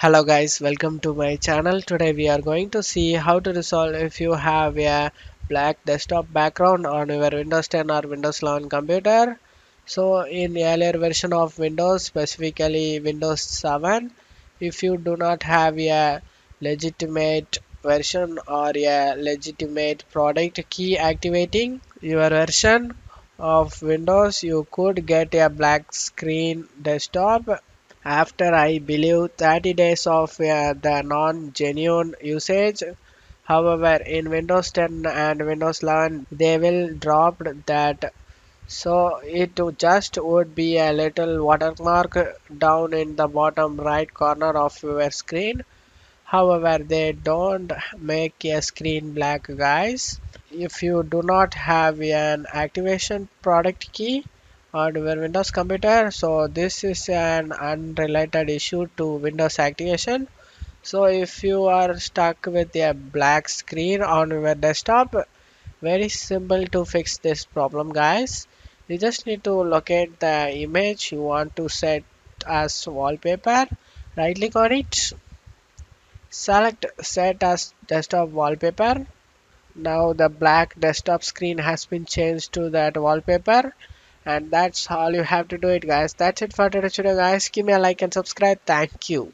Hello guys, welcome to my channel. Today we are going to see how to resolve if you have a black desktop background on your Windows 10 or Windows 11 computer. So in earlier version of Windows, specifically Windows 7, if you do not have a legitimate version or a legitimate product key activating your version of Windows, you could get a black screen desktop after I believe 30 days of the non-genuine usage. However, in Windows 10 and Windows 11 they will drop that, so it just would be a little watermark down in the bottom right corner of your screen. However, they don't make a screen black, guys. If you do not have an activation product key on your Windows computer, so this is an unrelated issue to Windows activation. So if you are stuck with a black screen on your desktop, very simple to fix this problem, guys. You just need to locate the image you want to set as wallpaper, right click on it, select set as desktop wallpaper. Now the black desktop screen has been changed to that wallpaper, and that's all you have to do it, guys. That's it for today's video, guys. Give me a like and subscribe. Thank you.